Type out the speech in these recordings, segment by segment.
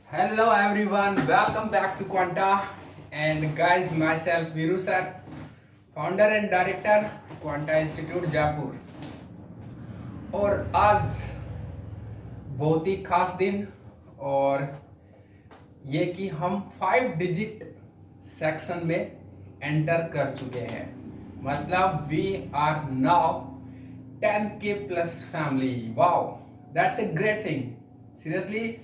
Hello everyone, welcome back to Quanta. And guys, myself Viru sir, founder and director Quanta Institute Jaipur. और आज बहुत ही खास दिन और ये कि हम 5 डिजिट सेक्शन में एंटर कर चुके हैं. मतलब we are now 10K plus family. Wow, that's a great thing seriously.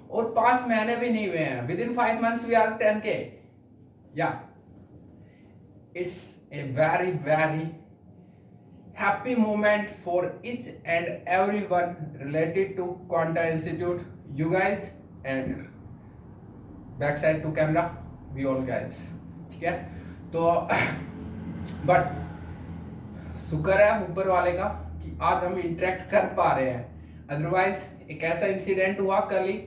और 5 महीने भी नहीं हुए हैं. Within 5 months we are 10K. Yeah it's a very very happy moment for each and everyone related to Quanta Institute, you guys and backside to camera we all guys. ठीक है, तो but शुक्र है ऊपर वाले का कि आज हम इंटरेक्ट कर पा रहे हैं. अदरवाइज एक ऐसा इंसिडेंट हुआ कल ही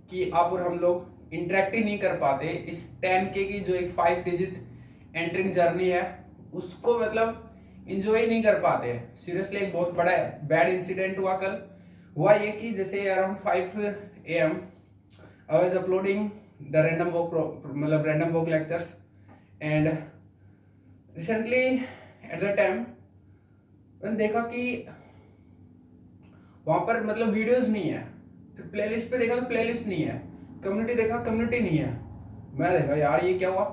कि आप और हम लोग इंटरेक्ट ही नहीं कर पाते. इस 10K की जो एक 5 डिजिट एंट्रिंग जर्नी है उसको मतलब इंजॉय नहीं कर पाते. सीरियसली एक बहुत बड़ा बैड इंसिडेंट हुआ कल. हुआ ये कि जैसे around 5 AM I was uploading the random walk मतलब random walk lectures and recently at the time मैंने देखा कि वहां पर मतलब वीडियोस नहीं है. फिर प्लेलिस्ट पे देखा तो प्लेलिस्ट नहीं है. कम्युनिटी देखा कम्युनिटी नहीं है. मैं देखा यार ये क्या हुआ.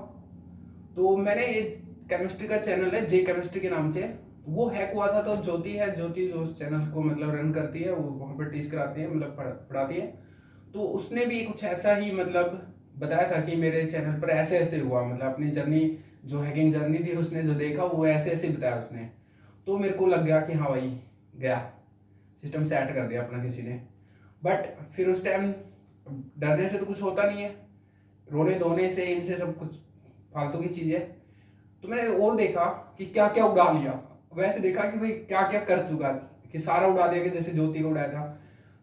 तो मैंने एक केमिस्ट्री का चैनल है जे केमिस्ट्री के नाम से, वो हैक हुआ था. तो ज्योति है, ज्योति जो उस चैनल को मतलब रन करती है, वो वहाँ पर टीच कराती है, मतलब पढ़ाती है. तो उसने भी कुछ ऐसा ही मतलब बताया था कि मेरे चैनल पर ऐसे ऐसे हुआ. मतलब अपनी जर्नी जो हैकिंग जर्नी थी उसने जो देखा वो ऐसे ऐसे बताया उसने. तो मेरे को लग गया कि हाँ भाई गया, सिस्टम से ऐड कर दिया अपना किसी ने. बट फिर उस टाइम डरने से तो कुछ होता नहीं है, रोने धोने से इनसे सब कुछ फालतू की चीज़ है. तो मैंने और देखा कि क्या क्या उड़ा लिया. वैसे देखा कि भाई क्या क्या कर चुका कि सारा उड़ा दिया कि जैसे ज्योति को उड़ाया था.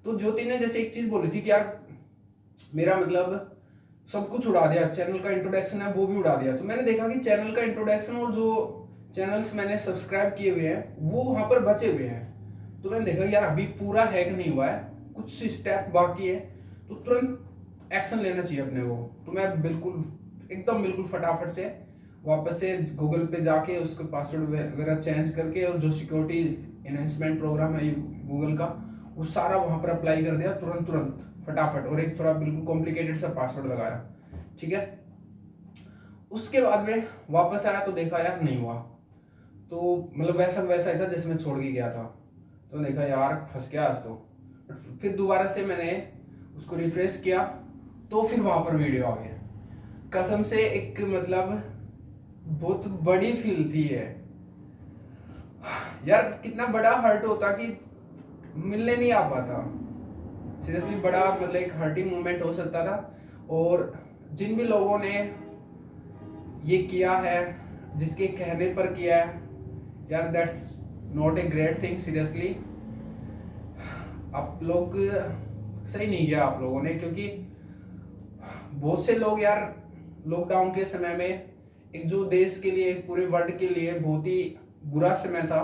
तो ज्योति ने जैसे एक चीज बोली थी कि यार मेरा मतलब सब कुछ उड़ा दिया, चैनल का इंट्रोडक्शन है वो भी उड़ा दिया. तो मैंने देखा कि चैनल का इंट्रोडक्शन और जो चैनल्स मैंने सब्सक्राइब किए हुए हैं वो वहां पर बचे हुए हैं. तो मैंने देखा यार अभी पूरा हैक नहीं हुआ है, कुछ स्टेप बाकी है, तो तुरंत एक्शन लेना चाहिए अपने को. तो मैं बिल्कुल फटाफट से वापस से गूगल पे जाके उसके पासवर्ड वगैरह चेंज करके और जो सिक्योरिटी एनहेंसमेंट प्रोग्राम है गूगल का वो सारा वहां पर अप्लाई कर दिया तुरंत फटाफट. और एक थोड़ा बिल्कुल कॉम्प्लिकेटेड सा पासवर्ड लगाया. ठीक है, उसके बाद में वापस आया तो देखा यार नहीं हुआ. तो मतलब वैसा ही था जैसे मैं छोड़ के गया था. तो देखा यार फंस गया आज तो. फिर दोबारा से मैंने उसको रिफ्रेश किया तो फिर वहां पर वीडियो आ गया. कसम से एक मतलब बहुत बड़ी फील थी है यार. कितना बड़ा हर्ट होता कि मिलने नहीं आ पाता. सीरियसली बड़ा मतलब एक हर्टिंग मोमेंट हो सकता था. और जिन भी लोगों ने ये किया है, जिसके कहने पर किया है, यार that's not a great thing. Seriously आप लोग सही नहीं किया आप लोगों ने, क्योंकि बहुत से लोग यार लॉकडाउन के समय में एक जो देश के लिए, पूरे वर्ल्ड के लिए बहुत ही बुरा समय था,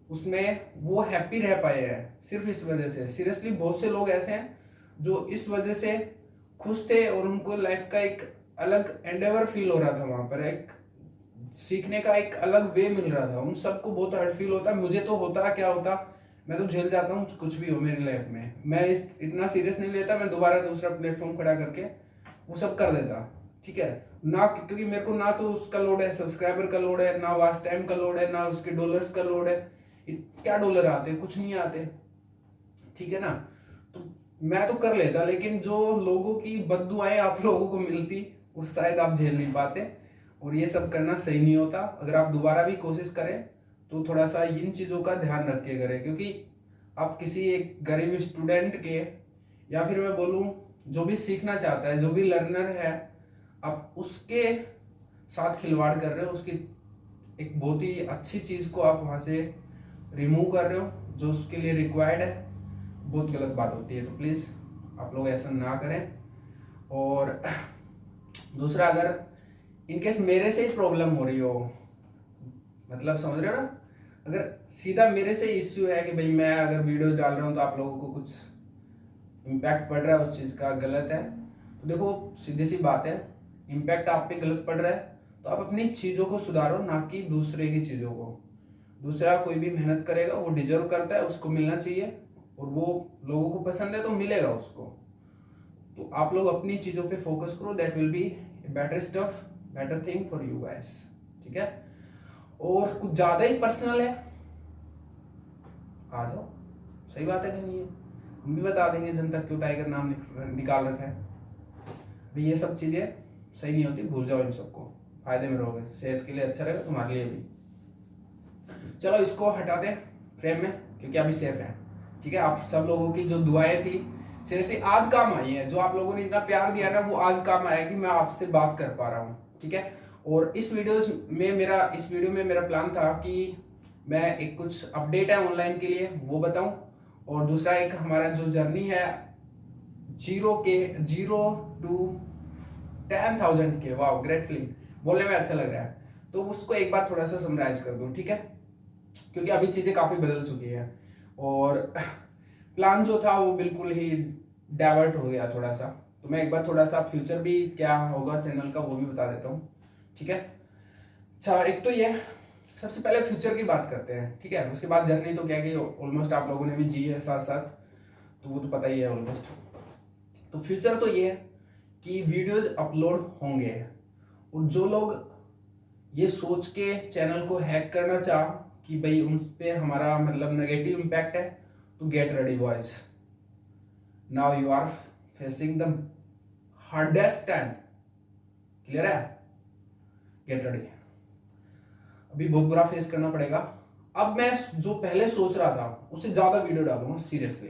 उसमें वो हैप्पी रह पाए हैं सिर्फ इस वजह से. सीरियसली बहुत से लोग ऐसे हैं जो इस वजह से खुश थे और उनको लाइफ का एक अलग एंडेवर फील हो रहा था. वहां पर एक सीखने का एक अलग वे मिल रहा था. उन सबको बहुत हर्ट फील होता है. मुझे तो होता, क्या होता, मैं तो झेल जाता हूँ कुछ भी हो मेरी लाइफ में. मैं इतना सीरियस नहीं लेता. मैं दोबारा दूसरा प्लेटफॉर्म खड़ा करके वो सब कर देता. ठीक है ना, क्योंकि मेरे को ना तो उसका लोड है, सब्सक्राइबर का लोड है, ना वॉच टाइम का लोड है, ना उसके डॉलर्स का लोड है. क्या डॉलर आते, कुछ नहीं आते. ठीक है ना, तो मैं तो कर लेता. लेकिन जो लोगों की बद्दुआएं आप लोगों को मिलती वो शायद आप झेल नहीं पाते. और ये सब करना सही नहीं होता. अगर आप दोबारा भी कोशिश करें तो थोड़ा सा इन चीज़ों का ध्यान रख के करें. क्योंकि आप किसी एक गरीब स्टूडेंट के, या फिर मैं बोलूँ जो भी सीखना चाहता है, जो भी लर्नर है, आप उसके साथ खिलवाड़ कर रहे हो. उसकी एक बहुत ही अच्छी चीज़ को आप वहाँ से रिमूव कर रहे हो जो उसके लिए रिक्वायर्ड है. बहुत गलत बात होती है. तो प्लीज़ आप लोग ऐसा ना करें. और दूसरा, अगर इनकेस मेरे से ही प्रॉब्लम हो रही हो, मतलब समझ रहे हो ना, अगर सीधा मेरे से इश्यू है कि भाई मैं अगर वीडियोस डाल रहा हूँ तो आप लोगों को कुछ इम्पैक्ट पड़ रहा है उस चीज़ का, गलत है, तो देखो सीधी सी बात है, इम्पैक्ट आप पे गलत पड़ रहा है तो आप अपनी चीज़ों को सुधारो, ना कि दूसरे की चीज़ों को। दूसरा कोई भी मेहनत करेगा वो डिजर्व करता है, उसको मिलना चाहिए, और वो लोगों को पसंद है तो मिलेगा उसको। तो आप लोग अपनी चीज़ों पे फोकस करो, that will be better stuff, better thing for you guys, ठीक है। और कुछ ज़्यादा ही पर्सनल है, आ जाओ, सही बात है कि नहीं है, हम भी बता देंगे जनता क्यों टाइगर नाम निकाल रखा है। भाई ये सब चीज़ें सही नहीं होती, भूल जाओ इन सबको, फायदे में रहोगे, सेहत के लिए अच्छा रहेगा, तुम्हारे लिए भी। चलो इसको हटा दें फ्रेम में, क्योंकि अभी सेफ है, ठीक है। आप सब लोगों की जो दुआएं थी सीरियसली आज काम आई है, जो आप लोगों ने इतना प्यार दिया ना वो आज काम आया कि मैं आपसे बात कर पा रहा हूँ, ठीक है। और इस वीडियो में मेरा प्लान था कि मैं एक कुछ अपडेट है ऑनलाइन के लिए वो बताऊं, और दूसरा एक हमारा जो जर्नी है जीरो टू 10,000 के, वाह ग्रेट फीलिंग, बोलने में अच्छा लग रहा है, तो उसको एक बार थोड़ा सा समराइज कर दूं, ठीक है। क्योंकि अभी चीज़ें काफ़ी बदल चुकी है, और प्लान जो था वो बिल्कुल ही डाइवर्ट हो गया थोड़ा सा। तो मैं एक बार थोड़ा सा फ्यूचर भी क्या होगा चैनल का वो भी बता देता हूँ, ठीक है। अच्छा एक तो ये सबसे पहले फ्यूचर की बात करते हैं, ठीक है। उसके बाद जर्नी तो क्या कि ऑलमोस्ट आप लोगों ने भी जी है साथ साथ, तो वो तो पता ही है ऑलमोस्ट। तो फ्यूचर तो ये है कि वीडियोज अपलोड होंगे, और जो लोग ये सोच के चैनल को हैक करना चाह कि भाई उन पे हमारा मतलब नेगेटिव इम्पैक्ट है, तो get ready boys, now you are facing the hardest time, clear है, गेट रेडी, अभी बहुत बुरा फेस करना पड़ेगा। अब मैं जो पहले सोच रहा था उससे ज्यादा वीडियो डालूंगा सीरियसली।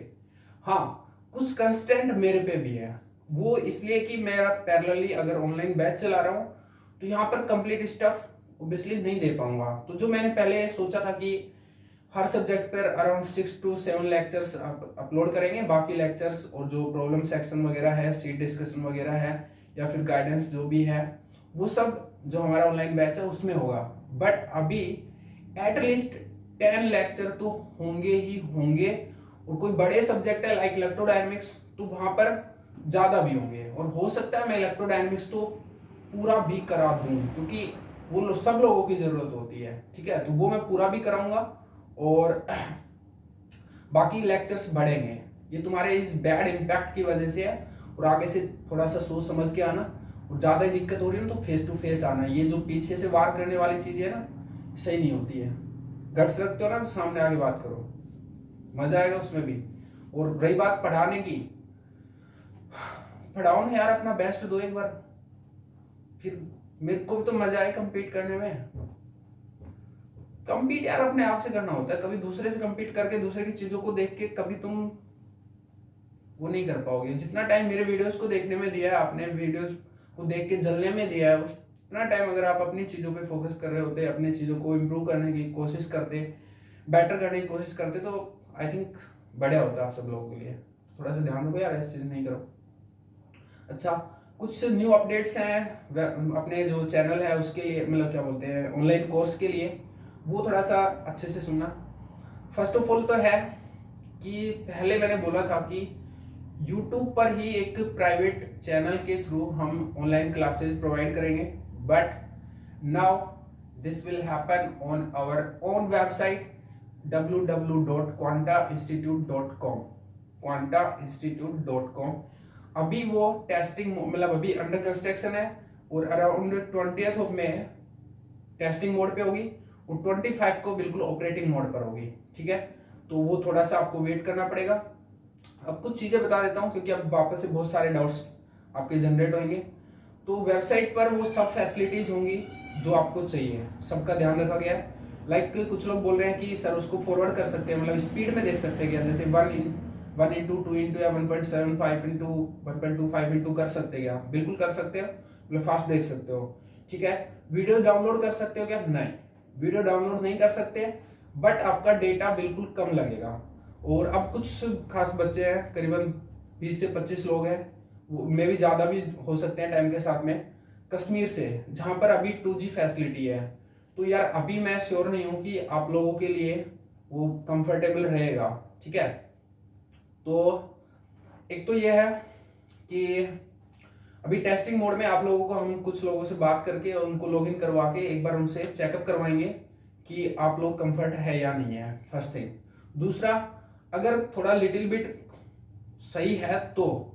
हाँ कुछ कंस्टेंट मेरे पे भी है, वो इसलिए कि मैं पैरेलली अगर ऑनलाइन बैच चला रहा हूँ तो यहाँ पर कंप्लीट स्टफ ऑब्वियसली नहीं दे पाऊंगा। तो जो मैंने पहले सोचा था कि हर सब्जेक्ट पर अराउंड 6 to 7 लेक्चर्स अपलोड करेंगे, बाकी लेक्चर्स और जो प्रॉब्लम सेक्शन वगैरह है, सीट डिस्कशन वगैरह है, या फिर गाइडेंस जो भी है, वो सब जो हमारा ऑनलाइन बैच है उसमें होगा। बट अभी एटलीस्ट 10 लेक्चर तो होंगे ही होंगे, और कोई बड़े सब्जेक्ट है लाइक इलेक्ट्रोडायनेमिक्स तो वहां पर ज़्यादा भी होंगे, और हो सकता है मैं इलेक्ट्रोडायनेमिक्स तो पूरा भी करा दूं, क्योंकि वो सब लोगों की ज़रूरत होती है, ठीक है। तो वो मैं पूरा भी कराऊंगा, और बाकी लेक्चर्स बढ़ेंगे। ये तुम्हारे इस बैड इम्पैक्ट की वजह से है, और आगे से थोड़ा सा सोच समझ के आना, और ज़्यादा ही दिक्कत हो रही है ना तो फेस टू फेस आना। ये जो पीछे से वार करने वाली चीज़ है ना, सही नहीं होती है। गट्स रखते हो ना तो सामने आके बात करो, मजा आएगा उसमें भी। और रही बात पढ़ाने की, पढ़ाओ ना यार, अपना बेस्ट दो एक बार, फिर मेरे को भी तो मजा आए कंपीट करने में। कंपीट यार अपने आप से करना होता है, कभी दूसरे से कंपीट करके दूसरे की चीजों को देख के कभी तुम वो नहीं कर पाओगे। जितना टाइम मेरे वीडियोस को देखने में दिया है आपने, वीडियोस को देख के जलने में दिया है, उतना टाइम अगर आप अपनी चीजों पे फोकस कर रहे होते, अपनी चीजों को इम्प्रूव करने की कोशिश करते, बेटर करने की कोशिश करते, तो आई थिंक बढ़िया होता है आप सब लोगों के लिए। थोड़ा सा ध्यान रखो यार, ऐसी चीज नहीं करो। अच्छा कुछ न्यू अपडेट्स हैं अपने जो चैनल है उसके लिए, मतलब क्या बोलते हैं ऑनलाइन कोर्स के लिए, वो थोड़ा सा अच्छे से सुनना। फर्स्ट ऑफ ऑल तो है कि पहले मैंने बोला था कि YouTube पर ही एक प्राइवेट चैनल के थ्रू हम ऑनलाइन क्लासेस प्रोवाइड करेंगे, but now this will happen on our own website www.quantainstitute.com, quantainstitute.com। अभी वो टेस्टिंग मतलब अभी अंडर कंस्ट्रक्शन है, और अराउंड 20th ऑफ में टेस्टिंग मोड पे होगी, और 25 को बिल्कुल ऑपरेटिंग मोड पर होगी, ठीक है। तो वो थोड़ा सा आपको वेट करना पड़ेगा। अब कुछ चीज़ें बता देता हूँ, क्योंकि अब वापस से बहुत सारे डाउट्स आपके जनरेट होंगे। तो वेबसाइट पर वो सब फैसिलिटीज होंगी जो आपको चाहिए, सबका ध्यान रखा गया है। लाइक कुछ लोग बोल रहे हैं कि सर उसको फॉरवर्ड कर सकते हैं, मतलब स्पीड में देख सकते हैं क्या, जैसे 1:2 into या 1.75 into 1.25 into कर सकते हैं क्या? बिल्कुल कर सकते हो, मतलब फास्ट देख सकते हो, ठीक है। वीडियो डाउनलोड कर सकते हो क्या? नहीं, वीडियो डाउनलोड नहीं कर सकते, बट आपका डेटा बिल्कुल कम लगेगा। और अब कुछ खास बच्चे हैं, करीबन 20 से 25 लोग हैं, मे भी ज़्यादा भी हो सकते हैं टाइम के साथ में, कश्मीर से, जहाँ पर अभी 2G फैसिलिटी है। तो यार अभी मैं श्योर नहीं हूँ कि आप लोगों के लिए वो कंफर्टेबल रहेगा, ठीक है। तो एक तो ये है कि अभी टेस्टिंग मोड में आप लोगों को हम कुछ लोगों से बात करके और उनको लॉगिन करवा के एक बार उनसे चेकअप करवाएंगे कि आप लोग कंफर्ट है या नहीं है, फर्स्ट थिंग। दूसरा, अगर थोड़ा लिटिल बिट सही है तो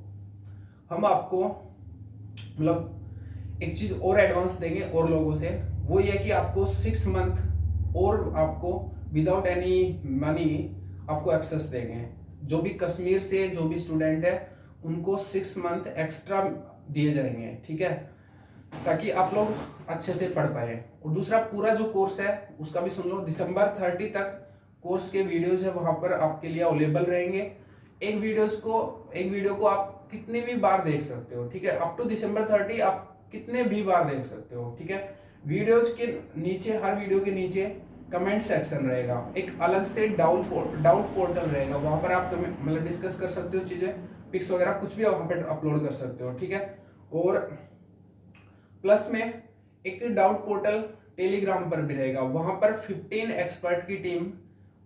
हम आपको मतलब एक चीज और एडवांस देंगे और लोगों से, वो ये कि आपको 6 मंथ और आपको विदाउट एनी मनी आपको एक्सेस देंगे। जो भी कश्मीर से जो भी स्टूडेंट है उनको 6 मंथ एक्स्ट्रा दिए जाएंगे, ठीक है, ताकि आप लोग अच्छे से पढ़ पाए। और दूसरा, पूरा जो कोर्स है उसका भी सुन लो, दिसंबर 30 तक कोर्स के वीडियोज है वहां पर आपके लिए अवेलेबल रहेंगे। एक वीडियो को आप कितनी भी बार देख सकते हो, ठीक है, अप टू दिसंबर 30 आप कितने भी बार देख सकते हो, ठीक है। वीडियोज के नीचे, हर वीडियो के नीचे कमेंट सेक्शन रहेगा, एक अलग से डाउट पोर्टल रहेगा, वहां पर आप मतलब डिस्कस कर सकते हो चीजें, पिक्स वगैरह कुछ भी वहां पर अपलोड कर सकते हो, ठीक है। और प्लस में एक डाउट पोर्टल टेलीग्राम पर भी रहेगा, वहां पर 15 एक्सपर्ट की टीम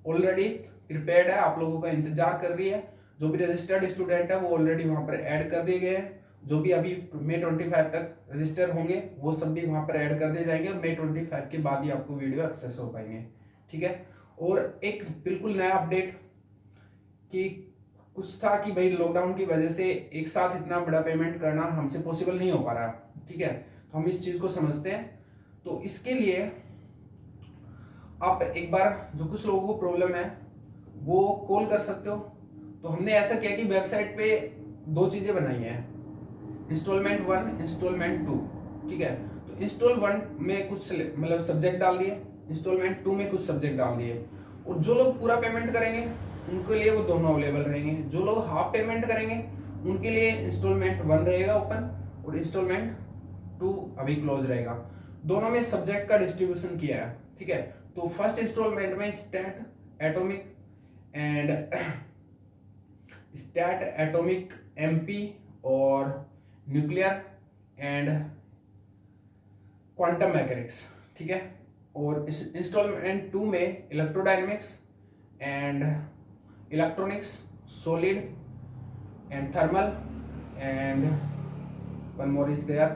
ऑलरेडी प्रिपेयर्ड है, आप लोगों का इंतजार कर रही है। जो भी रजिस्टर्ड स्टूडेंट है वो ऑलरेडी वहां पर ऐड कर दिए गए हैं। जो भी अभी May 25 तक रजिस्टर होंगे वो सब भी वहां पर ऐड कर दिए जाएंगे, और May 25 के बाद ही आपको वीडियो एक्सेस हो पाएंगे, ठीक है। और एक बिल्कुल नया अपडेट कि कुछ था कि भाई लॉकडाउन की वजह से एक साथ इतना बड़ा पेमेंट करना हमसे पॉसिबल नहीं हो पा रहा, ठीक है, तो हम इस चीज को समझते हैं। तो इसके लिए आप एक बार, जो कुछ लोगों को प्रॉब्लम है वो कॉल कर सकते हो। तो हमने ऐसा किया कि वेबसाइट पे 2 चीजें बनाई हैं, इंस्टॉलमेंट 1, इंस्टॉलमेंट 2, ठीक है। तो इंस्टॉल 1 में कुछ मतलब सब्जेक्ट डाल दिए, इंस्टॉलमेंट 2 में कुछ सब्जेक्ट डाल दिए, और जो लोग पूरा पेमेंट करेंगे उनके लिए वो दोनों अवेलेबल रहेंगे। जो लोग हाफ पेमेंट करेंगे उनके लिए इंस्टॉलमेंट 1 रहेगा ओपन, और इंस्टॉलमेंट 2 अभी क्लोज रहेगा। दोनों में सब्जेक्ट का डिस्ट्रीब्यूशन किया है, ठीक है। तो फर्स्ट इंस्टॉलमेंट में स्टैट एटॉमिक एमपी और न्यूक्लियर एंड क्वांटम मैकेनिक्स, ठीक है। और इस इंस्टॉलमेंट 2 में electrodynamics and electronics, solid and thermal, and one more is there,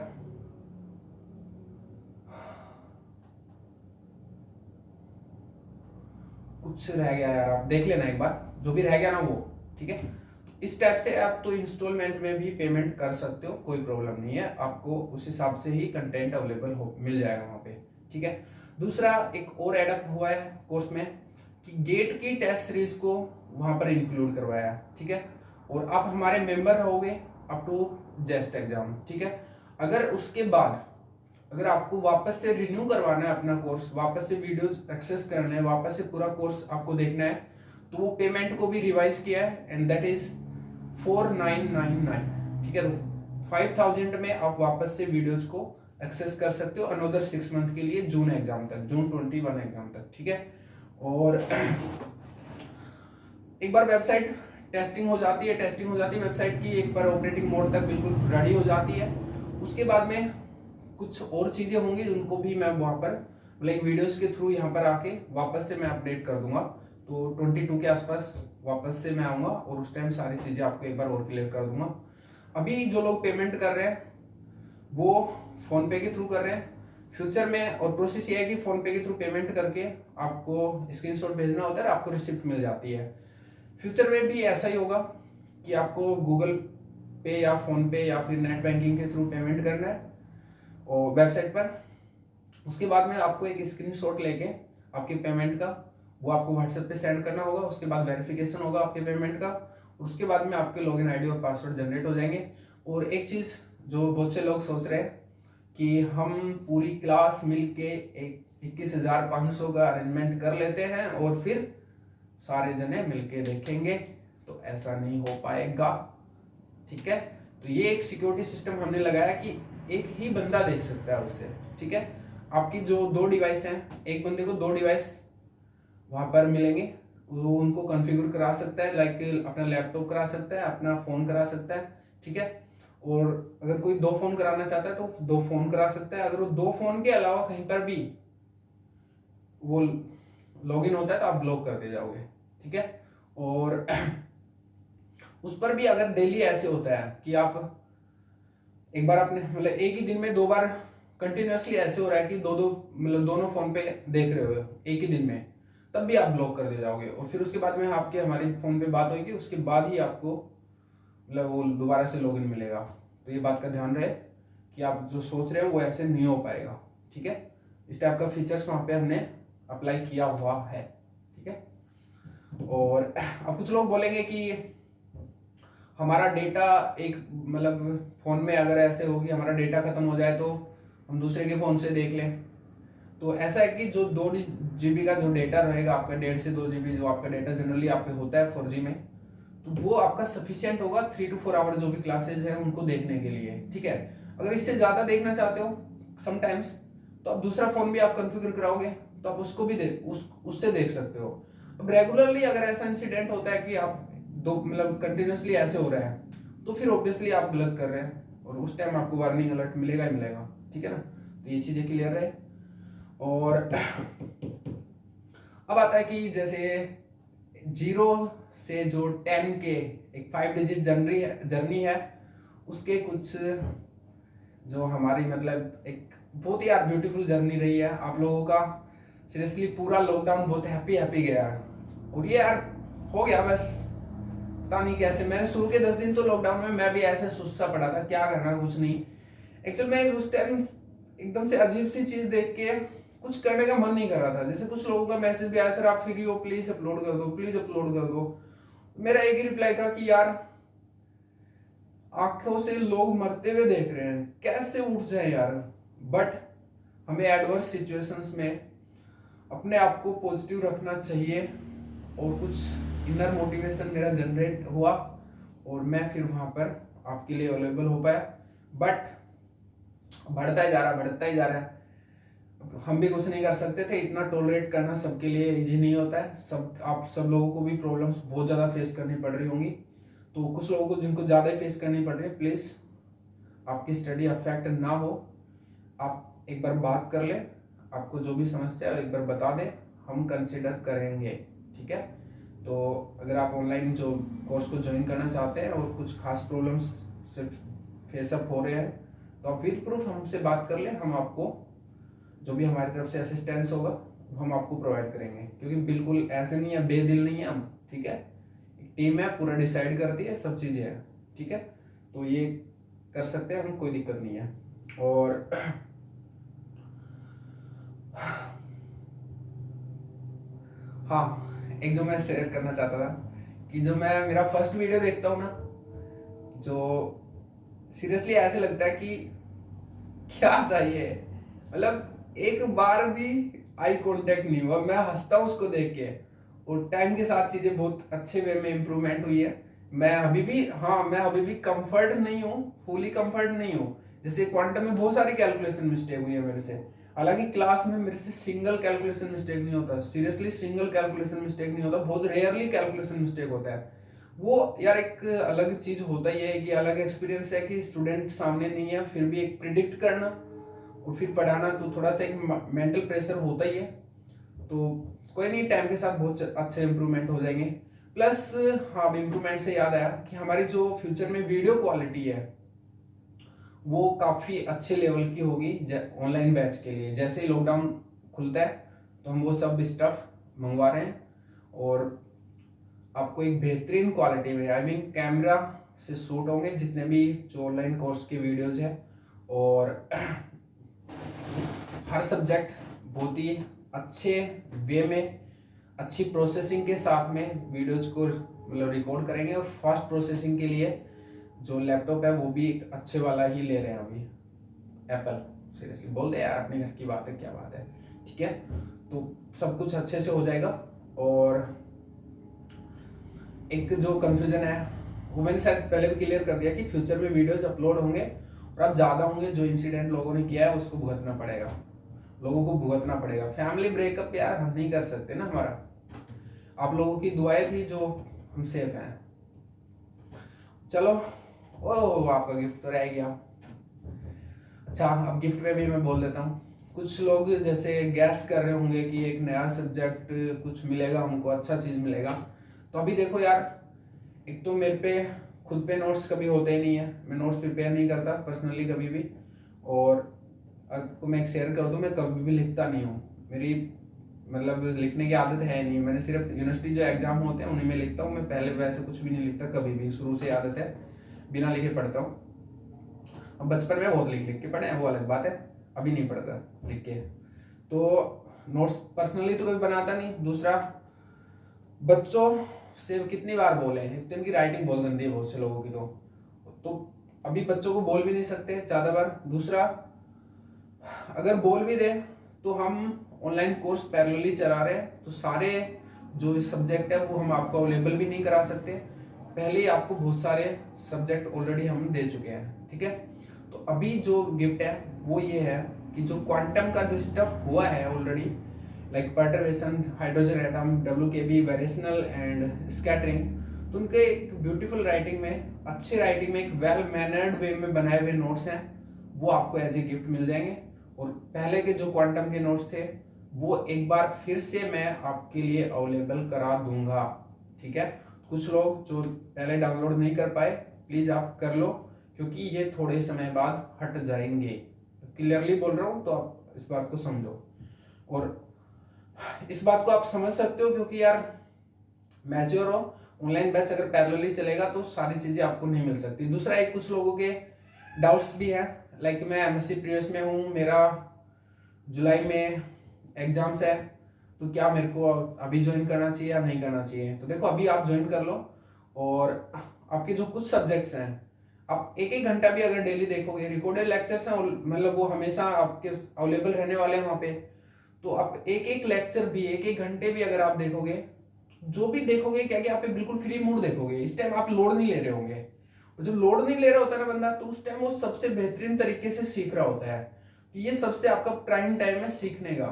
कुछ रह गया यार, आप देख लेना एक बार, जो भी रह गया ना वो, ठीक है। इस टाइप से आप तो इंस्टॉलमेंट में भी पेमेंट कर सकते हो, कोई प्रॉब्लम नहीं है, आपको उस हिसाब से ही कंटेंट अवेलेबल हो मिल जाएगा वहाँ पे, ठीक है। दूसरा, एक और एडअप हुआ है कोर्स में कि गेट की टेस्ट सीरीज को वहाँ पर इंक्लूड करवाया, ठीक है। और आप हमारे मेंबर रहोगे अप टू जेस्ट एग्जाम, ठीक है। अगर उसके बाद अगर आपको वापस से रिन्यू करवाना है अपना कोर्स, वापस से वीडियोस एक्सेस करना है, वापस से पूरा कोर्स आपको देखना है, तो वो पेमेंट को भी रिवाइज किया है, एंड दैट इज 4999, ठीक है। तो 5000 में आप वापस से वीडियोस को एक्सेस कर सकते हो अनदर 6 मंथ के लिए, जून एग्जाम तक, जून 21 एग्जाम तक, ठीक है। और एक बार वेबसाइट टेस्टिंग हो जाती है वेबसाइट की, एक बार ऑपरेटिंग मोड तक बिल्कुल रेडी हो जाती है, उसके बाद में कुछ और चीजें होंगी उनको भी मैं वहां पर लाइक वीडियोस के थ्रू यहाँ पर आके वापस से मैं अपडेट कर दूंगा। तो 22 के आसपास वापस से मैं आऊंगा और उस टाइम सारी चीजें आपको एक बार और क्लियर कर दूंगा। अभी जो लोग पेमेंट कर रहे हैं वो फोन पे के थ्रू कर रहे हैं, फ्यूचर में और प्रोसेस ये है कि फोन पे के थ्रू पेमेंट करके आपको स्क्रीनशॉट भेजना होता है, आपको रिसिप्ट मिल जाती है। फ्यूचर में भी ऐसा ही होगा कि आपको गूगल पे या फोन पे या फिर नेट बैंकिंग के थ्रू पेमेंट करना है और वेबसाइट पर, उसके बाद में आपको एक स्क्रीनशॉट लेके आपके पेमेंट का वो आपको व्हाट्सएप पे सेंड करना होगा, उसके बाद वेरिफिकेशन होगा आपके पेमेंट का, और उसके बाद में आपके लॉगिन आईडी और पासवर्ड जनरेट हो जाएंगे। और एक चीज़ जो बहुत से लोग सोच रहे हैं कि हम पूरी क्लास मिलके एक 21,500 का अरेंजमेंट कर लेते हैं और फिर सारे जने मिलके देखेंगे, तो ऐसा नहीं हो पाएगा, ठीक है। तो ये एक सिक्योरिटी सिस्टम हमने लगाया कि एक ही बंदा देख सकता है उससे, ठीक है। आपकी जो 2 डिवाइस हैं, एक बंदे को 2 डिवाइस वहां पर मिलेंगे, वो उनको कॉन्फ़िगर करा सकता है, लाइक अपना लैपटॉप करा सकता है, अपना फ़ोन करा सकता है, ठीक है। और अगर कोई 2 फ़ोन कराना चाहता है तो 2 फ़ोन करा सकता है। अगर वो 2 फ़ोन के अलावा कहीं पर भी वो लॉगिन होता है तो आप ब्लॉक कर दिए जाओगे, ठीक है। और उस पर भी अगर डेली ऐसे होता है कि आप एक बार आपने मतलब एक ही दिन में 2 बार कंटिन्यूअसली ऐसे हो रहा है कि दो दो मतलब दोनों फोन पे देख रहे हो एक ही दिन में, तब भी आप ब्लॉक कर दे जाओगे। और फिर उसके बाद में आपके हमारी फोन पे बात होगी, उसके बाद ही आपको मतलब वो दोबारा से लॉगिन मिलेगा। तो ये बात का ध्यान रहे कि आप जो सोच रहे हो वो ऐसे नहीं हो पाएगा, ठीक है। इस टाइप का फीचर्स वहाँ पे हमने अप्लाई किया हुआ है, ठीक है। और अब कुछ लोग बोलेंगे कि हमारा डेटा एक मतलब फ़ोन में अगर ऐसे हो कि हमारा डेटा ख़त्म हो जाए तो हम दूसरे के फ़ोन से देख लें। तो ऐसा है कि जो 2 GB का जो डेटा रहेगा आपका, 1.5 से 2 GB जो आपका डेटा जनरली आप पे होता है 4G में, तो वो आपका सफिशियंट होगा 3 to 4 आवर जो भी क्लासेज है उनको देखने के लिए, ठीक है। अगर इससे ज़्यादा देखना चाहते हो समटाइम्स, तो आप दूसरा फ़ोन भी आप कॉन्फ़िगर कराओगे तो आप उसको भी उससे देख सकते हो। अब रेगुलरली अगर ऐसा इंसिडेंट होता है कि आप दो मतलब कंटिन्यूसली ऐसे हो रहा है, तो फिर ऑब्वियसली आप गलत कर रहे हैं और उस टाइम आपको वार्निंग अलर्ट मिलेगा ही मिलेगा, ठीक है ना। तो ये चीज़ें क्लियर रहे। और अब आता है कि जैसे 0 से जो 10 के एक 5 डिजिट जर्नी है, उसके कुछ जो हमारी मतलब एक बहुत ही यार ब्यूटीफुल जर्नी रही है आप लोगों का। सीरियसली पूरा लॉकडाउन बहुत हैप्पी हैप्पी गया है, और ये यार हो गया बस पता नहीं कैसे। मैंने शुरू के 10 दिन तो लॉकडाउन में मैं भी ऐसे सुस्ता पड़ा था, क्या करना कुछ नहीं। एक्चुअल में उस टाइम एकदम से अजीब सी चीज देख के कुछ करने का मन नहीं कर रहा था। जैसे कुछ लोगों का मैसेज भी आया, सर आप फ्री हो प्लीज अपलोड कर दो, प्लीज अपलोड कर दो। मेरा एक ही रिप्लाई था कि यार आंखों से लोग मरते हुए देख रहे हैं, कैसे उठ जाए यार। बट हमें एडवर्स सिचुएशंस में अपने आप को पॉजिटिव रखना चाहिए, और कुछ इनर मोटिवेशन मेरा जनरेट हुआ और मैं फिर वहाँ पर आपके लिए अवेलेबल हो पाया। बट बढ़ता ही जा रहा, बढ़ता ही जा रहा है। हम भी कुछ नहीं कर सकते थे, इतना टॉलरेट करना सबके लिए इजी नहीं होता है। आप सब लोगों को भी प्रॉब्लम्स बहुत ज़्यादा फेस करनी पड़ रही होंगी। तो कुछ लोगों को जिनको ज़्यादा फेस करनी पड़ रही है, प्लीज़ आपकी स्टडी अफेक्ट ना हो, आप एक बार बात कर ले, आपको जो भी समस्या है एक बार बता दें, हम कंसिडर करेंगे, ठीक है। तो अगर आप ऑनलाइन जो कोर्स को ज्वाइन करना चाहते हैं और कुछ खास प्रॉब्लम्स सिर्फ फेसअप हो रहे हैं, तो आप विद प्रूफ हमसे बात कर लें। हम आपको जो भी हमारी तरफ से असिस्टेंस होगा हम आपको प्रोवाइड करेंगे, क्योंकि बिल्कुल ऐसे नहीं है, बेदिल नहीं है हम, ठीक है। एक टीम है, पूरा डिसाइड करती है, सब चीज़ें हैं, ठीक है। तो ये कर सकते हैं हम, कोई दिक्कत नहीं है। और हाँ, एक जो मैं शेयर करना चाहता था कि जो मैं मेरा फर्स्ट वीडियो देखता हूँ ना, जो सीरियसली ऐसे लगता है कि क्या था ये, मतलब एक बार भी आई कांटेक्ट नहीं हुआ, मैं हंसता हूँ उसको देख के। और टाइम के साथ चीज़ें बहुत अच्छे वे में इम्प्रूवमेंट हुई है। मैं अभी भी, हाँ मैं अभी भी कंफर्ट नहीं हूँ, फुली कंफर्ट नहीं हूँ। जैसे क्वांटम में बहुत सारी कैलकुलेशन मिस्टेक हुई है मेरे से, हालांकि क्लास में मेरे से सिंगल कैलकुलेशन मिस्टेक नहीं होता, सीरियसली सिंगल कैलकुलेशन मिस्टेक नहीं होता, बहुत रेयरली कैलकुलेशन मिस्टेक होता है। वो यार एक अलग चीज होता ही है कि अलग एक्सपीरियंस है कि स्टूडेंट सामने नहीं है फिर भी एक प्रिडिक्ट करना और फिर पढ़ाना, तो थोड़ा सा एक मेंटल प्रेशर होता ही है। तो कोई नहीं, टाइम के साथ बहुत अच्छे इंप्रूवमेंट हो जाएंगे। प्लस हाँ, इम्प्रूवमेंट से याद आया कि हमारी जो फ्यूचर में वीडियो क्वालिटी है वो काफ़ी अच्छे लेवल की होगी ऑनलाइन बैच के लिए। जैसे ही लॉकडाउन खुलता है तो हम वो सब स्टफ मंगवा रहे हैं, और आपको एक बेहतरीन क्वालिटी में, आई मीन कैमरा से शूट होंगे जितने भी जो ऑनलाइन कोर्स के वीडियोज है। और हर सब्जेक्ट बहुत ही अच्छे वे में, अच्छी प्रोसेसिंग के साथ में वीडियोज को मतलब रिकॉर्ड करेंगे। और फास्ट प्रोसेसिंग के लिए जो लैपटॉप है वो भी एक अच्छे वाला ही ले रहे हैं अभी एप्पल। सीरियसली बोल दे यार, अपने घर की बात है, क्या बात है, ठीक है। तो सब कुछ अच्छे से हो जाएगा। और एक जो कंफ्यूजन है वो मैंने शायद पहले भी क्लियर कर दिया कि फ्यूचर में वीडियोज अपलोड होंगे और अब ज़्यादा होंगे, जो इंसिडेंट लोगों ने किया है उसको भुगतना पड़ेगा, लोगों को भुगतना पड़ेगा। फैमिली ब्रेकअप यार हम नहीं कर सकते ना, हमारा आप लोगों की दुआएं थी जो हम सेफ हैं। चलो, ओ आपका गिफ्ट तो रह गया। अच्छा, अब गिफ्ट में भी मैं बोल देता हूँ। कुछ लोग जैसे गैस कर रहे होंगे कि एक नया सब्जेक्ट कुछ मिलेगा हमको, अच्छा चीज़ मिलेगा। तो अभी देखो यार, एक तो मेरे पे खुद पे नोट्स कभी होते ही नहीं है, मैं नोट्स प्रिपेयर नहीं करता पर्सनली कभी भी। और आपको मैं एक शेयर कर दूँ, मैं कभी भी लिखता नहीं हूँ, मेरी मतलब लिखने की आदत है नहीं। मैंने सिर्फ यूनिवर्सिटी जो एग्जाम होते हैं उन्हीं में लिखता हूँ, मैं पहले वैसे कुछ भी नहीं लिखता कभी भी, शुरू से आदत है बिना लिखे पढ़ता हूँ। अब बचपन में बहुत लिख लिख के पढ़े हैं, वो अलग बात है, अभी नहीं पढ़ता लिख के। तो नोट्स पर्सनली तो कभी बनाता नहीं। दूसरा, बच्चों से कितनी बार बोले, एक तो इनकी राइटिंग बहुत गंदी है बहुत से लोगों की, तो अभी बच्चों को बोल भी नहीं सकते ज़्यादा बार। दूसरा, अगर बोल भी दे तो हम ऑनलाइन कोर्स पैरेलली चला रहे हैं, तो सारे जो सब्जेक्ट है वो हम आपको अवेलेबल भी नहीं करा सकते, पहले ही आपको बहुत सारे सब्जेक्ट ऑलरेडी हम दे चुके हैं, ठीक है। तो अभी जो गिफ्ट है वो ये है कि जो क्वांटम का जो स्टफ हुआ है already, like perturbation, hydrogen atom, WKB, variational and scattering, तो उनके एक ब्यूटीफुल राइटिंग में, अच्छी राइटिंग में, एक वेल मैनर्ड वे में बनाए हुए नोट्स हैं, वो आपको एज ए गिफ्ट मिल जाएंगे। और पहले के जो क्वांटम के नोट्स थे वो एक बार फिर से मैं आपके लिए अवेलेबल करा दूंगा, ठीक है। कुछ लोग जो पहले डाउनलोड नहीं कर पाए, प्लीज आप कर लो, क्योंकि ये थोड़े समय बाद हट जाएंगे, क्लियरली बोल रहा हूँ, तो आप इस बात को समझो। और इस बात को आप समझ सकते हो क्योंकि यार मैच्योर हो, ऑनलाइन बैच अगर पैरेलली चलेगा तो सारी चीजें आपको नहीं मिल सकती। दूसरा, एक कुछ लोगों के डाउट्स भी है, लाइक मैं MSc प्रीवियस में हूँ, मेरा जुलाई में एग्जाम्स है, तो क्या मेरे को अभी ज्वाइन करना चाहिए या नहीं करना चाहिए। तो देखो, अभी आप ज्वाइन कर लो, और आपके जो कुछ सब्जेक्ट्स हैं आप एक एक घंटा भी अगर डेली देखोगे, रिकॉर्डेड लेक्चर्स हैं, मतलब वो हमेशा आपके अवेलेबल रहने वाले हैं वहाँ पे, तो आप एक एक लेक्चर भी, एक एक घंटे भी अगर आप देखोगे, जो भी देखोगे क्या कि आप बिल्कुल फ्री मूड देखोगे। इस टाइम आप लोड नहीं ले रहे होंगे, और जब लोड नहीं ले रहा होता है ना बंदा, तो उस टाइम वो सबसे बेहतरीन तरीके से सीख रहा होता है। तो ये सबसे आपका प्राइम टाइम है सीखने का,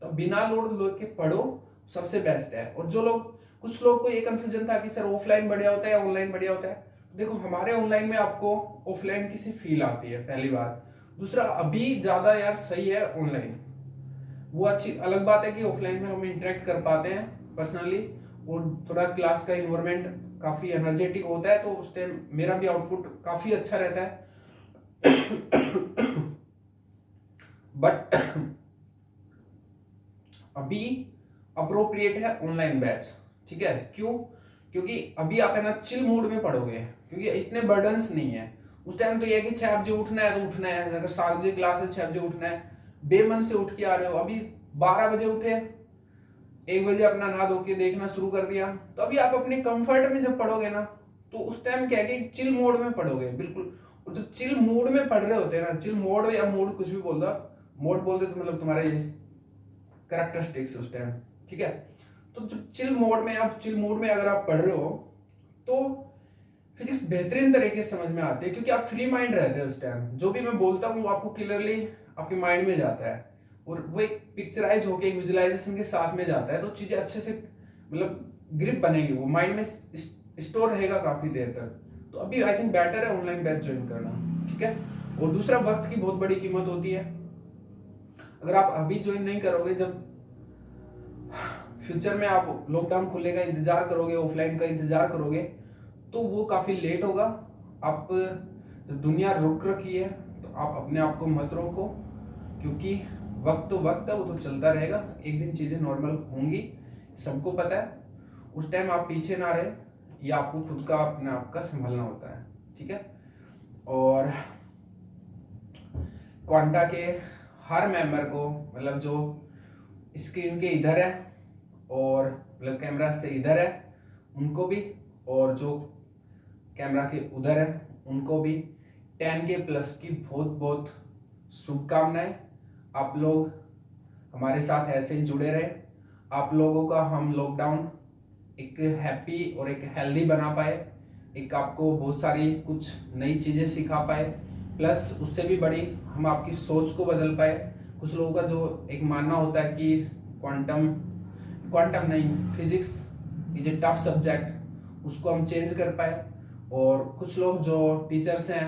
तो बिना लोड लेके पढ़ो, सबसे बेस्ट है। और जो लोग, कुछ लोग को ये कंफ्यूजन था कि सर ऑफलाइन बढ़िया होता है या ऑनलाइन बढ़िया होता है, देखो हमारे ऑनलाइन में आपको ऑफलाइन की सी फील आती है, पहली बार। दूसरा, अभी ज्यादा यार सही है ऑनलाइन, वो अच्छी अलग बात है कि ऑफलाइन में हम इंटरेक्ट कर पाते हैं पर्सनली, और थोड़ा क्लास का इन्वायरमेंट काफी एनर्जेटिक होता है, तो उस टाइम मेरा भी आउटपुट काफी अच्छा रहता है। बट अभी अप्रोप्रिएट है ऑनलाइन बैच, ठीक है। क्यों? क्योंकि अभी आप है ना चिल मूड में पढ़ोगे, क्योंकि इतने बर्डन्स नहीं है। उस टाइम तो ये है कि 6 बजे उठना है तो उठना है, अगर 7 बजे क्लास है 6 बजे उठना है, बेमन से उठ के आ रहे हो। अभी 12 बजे उठे, 1 बजे अपना नहा धो के देखना शुरू कर दिया, तो अभी आप अपने कंफर्ट में जब पढ़ोगे ना, तो उस टाइम क्या है कि चिल मोड में पढ़ोगे बिल्कुल। और जब चिल मूड में पढ़ रहे होते हैं ना, चिल मोड या मूड कुछ भी बोल दो, मोड बोल दे तो मतलब तुम्हारे कैरेक्टरिस्टिक्स उस टाइम, ठीक है। तो जब चिल मोड में, आप चिल मूड में अगर आप पढ़ रहे हो, तो फिजिक्स बेहतरीन तरीके से समझ में आती है, क्योंकि आप फ्री माइंड रहते हैं उस टाइम। जो भी मैं बोलता हूँ वो आपको क्लियरली आपके माइंड में जाता है, और वो एक पिक्चराइज होके, एक विजुअलाइजेशन के साथ में जाता है, तो चीजें अच्छे से मतलब ग्रिप बनेगी, वो माइंड में स्टोर रहेगा काफी देर तक। तो अभी आई थिंक बेटर है ऑनलाइन बैच ज्वाइन करना, ठीक है। और दूसरा, वक्त की बहुत बड़ी कीमत होती है। अगर आप अभी ज्वाइन नहीं करोगे, जब फ्यूचर में आप लॉकडाउन खुलेगा इंतजार करोगे, ऑफलाइन का इंतजार करोगे, तो वो काफी लेट होगा। आप जब दुनिया रुक रखी है तो आप अपने आप को मत रोको, क्योंकि वक्त तो वक्त है, वो तो चलता रहेगा, एक दिन चीजें नॉर्मल होंगी, सबको पता है। उस टाइम आप पीछे ना रहे, ये आपको खुद का अपने आप का संभलना होता है, ठीक है। और क्वांटा के हर मेंबर को, मतलब जो स्क्रीन के इधर है और मतलब कैमरा से इधर है उनको भी, और जो कैमरा के उधर है उनको भी 10K प्लस की बहुत बहुत शुभकामनाएं। आप लोग हमारे साथ ऐसे ही जुड़े रहे, आप लोगों का हम लॉकडाउन एक हैप्पी और एक हेल्दी बना पाए, एक आपको बहुत सारी कुछ नई चीज़ें सिखा पाए, प्लस उससे भी बड़ी हम आपकी सोच को बदल पाए। कुछ लोगों का जो एक मानना होता है कि क्वांटम नहीं, physics is a tough subject, उसको हम चेंज कर पाए। और कुछ लोग जो टीचर्स हैं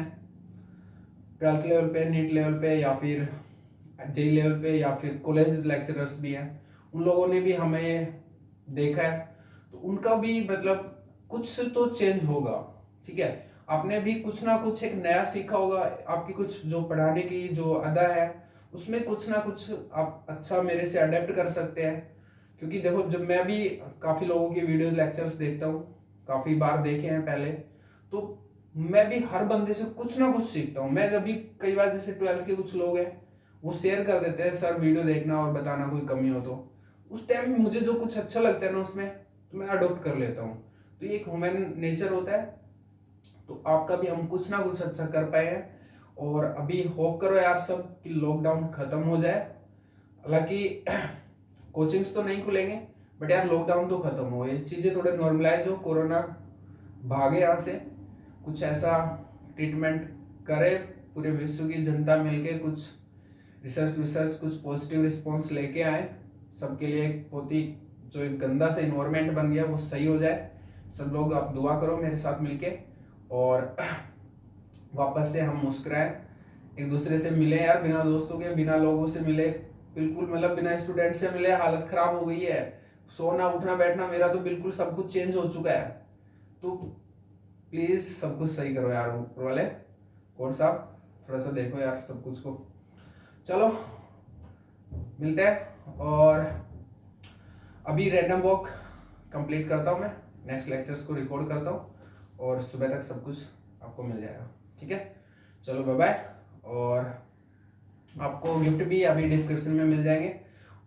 12th लेवल पे, नीट लेवल पे, या फिर JEE लेवल पे, या फिर कॉलेज लेक्चरर्स भी हैं, उन लोगों ने भी हमें देखा है, तो उनका भी मतलब कुछ तो चेंज होगा, ठीक है। आपने भी कुछ ना कुछ एक नया सीखा होगा। आपकी कुछ जो पढ़ाने की जो अदा है उसमें कुछ ना कुछ आप अच्छा मेरे से अडेप्ट कर सकते हैं। क्योंकि देखो, जब मैं भी काफ़ी लोगों की वीडियोस लेक्चर्स देखता हूँ, काफ़ी बार देखे हैं पहले, तो मैं भी हर बंदे से कुछ ना कुछ सीखता हूँ। मैं जब भी कई बार, जैसे 12th के कुछ लोग हैं वो शेयर कर देते हैं, सर वीडियो देखना और बताना कोई कमी हो, तो उस टाइम मुझे जो कुछ अच्छा लगता है ना उसमें, तो मैं अडोप्ट कर लेता हूँ। तो ये एक ह्यूमन नेचर होता है। तो आपका भी हम कुछ ना कुछ अच्छा कर पाए हैं। और अभी होप करो यार सब कि लॉकडाउन खत्म हो जाए। हालांकि कोचिंग्स तो नहीं खुलेंगे, बट यार लॉकडाउन तो खत्म हो, ये चीज़ें थोड़े नॉर्मलाइज हो, कोरोना भागे यहाँ से, कुछ ऐसा ट्रीटमेंट करे, पूरे विश्व की जनता मिलके कुछ रिसर्च कुछ पॉजिटिव रिस्पॉन्स लेके आए सबके लिए। एक बहुत ही जो एक गंदा सा इन्वायरमेंट बन गया वो सही हो जाए। सब लोग आप दुआ करो मेरे साथ मिलके, और वापस से हम मुस्कुराए, एक दूसरे से मिले यार, बिना दोस्तों के, बिना लोगों से मिले, बिल्कुल मतलब बिना स्टूडेंट से मिले हालत खराब हो गई है। सोना उठना बैठना मेरा तो बिल्कुल सब कुछ चेंज हो चुका है। तो प्लीज सब कुछ सही करो यार, ऊपर वाले कोर्ट साहब, थोड़ा सा देखो यार सब कुछ को। चलो मिलते हैं, और अभी रैंडम वॉक कंप्लीट करता हूँ मैं, नेक्स्ट लेक्चर्स को रिकॉर्ड करता हूँ, और सुबह तक सब कुछ आपको मिल जाएगा। ठीक है, चलो बाय बाय। और आपको गिफ्ट भी अभी डिस्क्रिप्शन में मिल जाएंगे,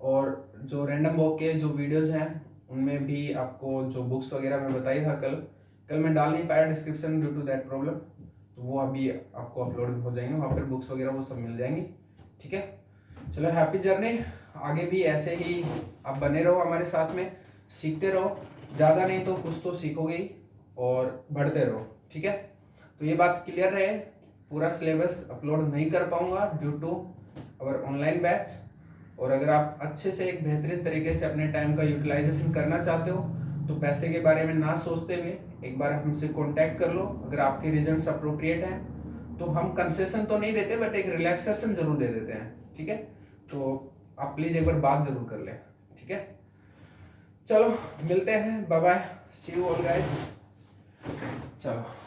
और जो रैंडम वॉक के जो वीडियोज हैं उनमें भी आपको जो बुक्स वगैरह मैं बताई था कल मैं डाल नहीं पाया description due to that problem, तो वो अभी आपको अपलोड हो जाएंगे, वहाँ पर बुक्स वगैरह वो सब मिल जाएंगी। ठीक है, चलो हैप्पी जर्नी, आगे भी ऐसे ही आप बने रहो हमारे साथ में, सीखते रहो, ज़्यादा नहीं तो कुछ तो सीखोगे ही, और बढ़ते रहो। ठीक है, तो ये बात क्लियर रहे, पूरा सिलेबस अपलोड नहीं कर पाऊंगा due to our online batch. और अगर आप अच्छे से एक बेहतरीन तरीके से अपने टाइम का यूटिलाइजेशन करना चाहते हो तो पैसे के बारे में ना सोचते हुए एक बार हमसे कांटेक्ट कर लो। अगर आपके रिजल्ट्स अप्रोप्रिएट हैं तो हम कंसेशन तो नहीं देते, बट एक रिलैक्सेशन जरूर दे देते हैं। ठीक है, तो आप प्लीज़ एक बार बात जरूर कर लें। ठीक है, चलो मिलते हैं, bye bye, see you all guys. चलो।